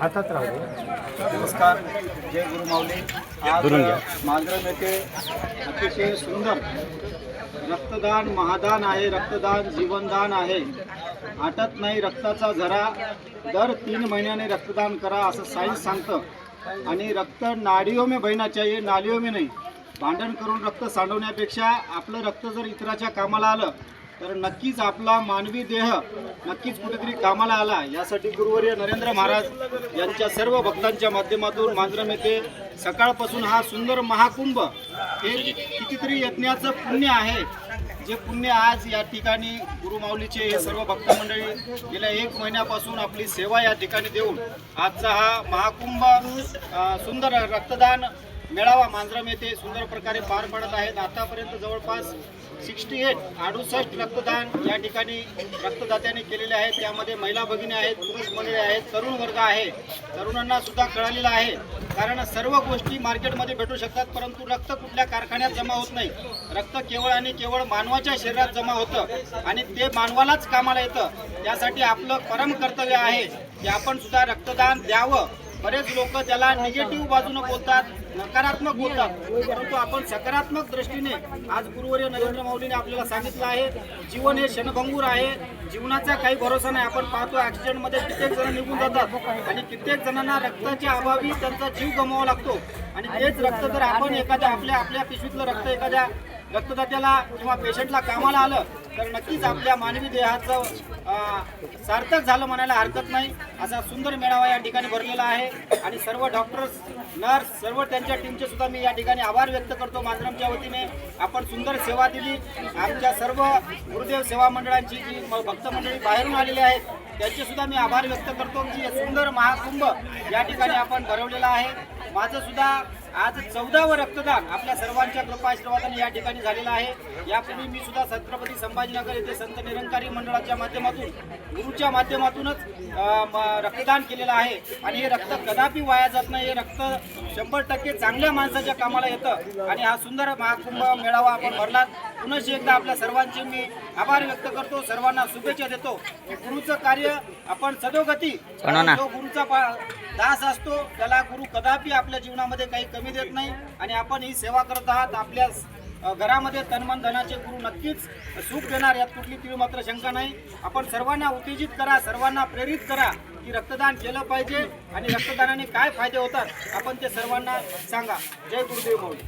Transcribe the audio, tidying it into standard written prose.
हातात राहू. नमस्कार, जय गुरु माऊली. आज मांजरम येथे अतिशय सुंदर रक्तदान महादान आहे. रक्तदान जीवनदान आहे. आटत नाही रक्ताचा झरा, दर 3 महिन्याने रक्तदान करा असं सायन्स सांगतं. आणि रक्त नाडियों में बहना चाहिए, नालियों में नाही. भांडण करून रक्त सांडवण्यापेक्षा आपलं रक्त जर इतराच्या कामाला आलं तर नक्कीच आपला मानवी देह नक्कीच कुठेतरी कामाला आला. यासाठी गुरुवर्य नरेंद्र महाराज यांच्या सर्व भक्तांच्या माध्यमातून मांजरम येथे सकाळपासून हा सुंदर महाकुंभ हे कितीतरी यज्ञाचं पुण्य आहे. जे पुण्य आज या ठिकाणी गुरुमाऊलीचे हे सर्व भक्त मंडळी गेल्या 1 महिन्यापासून आपली सेवा या ठिकाणी देऊन आजचा हा महाकुंभ सुंदर रक्तदान मेळावा मांजरम येथे सुंदर प्रकारे पार पडत आहेत. आतापर्यंत जवळपास 68 रक्तदान या ठिकाणी रक्तदात्यांनी केलेले आहेत. त्यामध्ये महिला भगिनी आहेत, पुरुष मंडळी आहेत, तरुण वर्ग आहे. तरुणांना सुद्धा कळालेलं आहे, कारण सर्व गोष्टी मार्केटमध्ये भेटू शकतात, परंतु रक्त कुठल्या कारखान्यात जमा होत नाही. रक्त केवळ आणि केवळ मानवाच्या शरीरात जमा होतं आणि ते मानवालाच कामाला येतं. त्यासाठी आपलं परम कर्तव्य आहे की आपण सुद्धा रक्तदान द्यावं. बरेच लोक त्याला निगेटिव्ह बाजूने बोलतात, नकारात्मक बोलतात, परंतु आपण सकारात्मक दृष्टीने आज गुरुवर्य नरेंद्र माऊलीने आपल्याला सांगितलं आहे. जीवन हे क्षणभंगूर आहे. जीवनाचा काही भरोसा नाही. आपण पाहतो ॲक्सिडेंटमध्ये कित्येक जण निघून जातात आणि कित्येक जणांना रक्ताच्या अभावी त्यांचा जीव गमवावा लागतो. आणि तेच रक्त जर आपण एखाद्या आपल्या पिशवीतलं रक्त एखाद्या रक्तदात्याला किंवा पेशंटला कामाला आलं तर नक्कीच आपल्या मानवी देहाचं सार्थक झालं म्हणायला हरकत नाही. असा सुंदर मेळावा या ठिकाणी भरलेला आहे आणि सर्व डॉक्टर्स, नर्स, सर्व त्यांच्या टीमचे सुद्धा मी या ठिकाणी आभार व्यक्त करतो. मांजरमच्या वतीने आपण सुंदर सेवा दिली. आमच्या सर्व गुरुदेव सेवा मंडळांची जी भक्त मंडळी बाहेरून आलेली आहेत त्यांचे सुद्धा मी आभार व्यक्त करतो की सुंदर महाकुंभ या ठिकाणी आपण भरवलेला आहे. माझं सुद्धा आज 14वं रक्तदान आपल्या सर्वांच्या कृपाआशीर्वादाने या ठिकाणी झालेलं आहे. यापूर्वी मी सुद्धा छत्रपती संभाजीनगर येथे संत निरंकारी मंडळाच्या माध्यमातून गुरुच्या माध्यमातूनच रक्तदान केलेलं आहे. आणि हे रक्त कदापि वाया जात नाही. हे रक्त 100% चांगल्या माणसाच्या कामाला येतं आणि हा सुंदर महाकुंभ मेळावा आपण भरलात. पुन्हा एकदा आपल्या सर्वांचे मी आभार व्यक्त करतो. सर्वांना शुभेच्छा देतो. गुरुचं कार्य आपण सदोगती, जो गुरुचा दास असतो त्याला गुरु कदापि आपल्या जीवनामध्ये काही कमी देत नाही. आणि आपण ही सेवा करत आहात. आपल्या घरामध्ये तनमन धनाचे गुरु नक्कीच सुख देणार, यात कुठली तीळ मात्र शंका नाही. आपण सर्वांना उत्तेजित करा, सर्वांना प्रेरित करा की रक्तदान केलं पाहिजे आणि रक्तदानाने काय फायदे होतात आपण ते सर्वांना सांगा. जय गुरुदेव माऊली.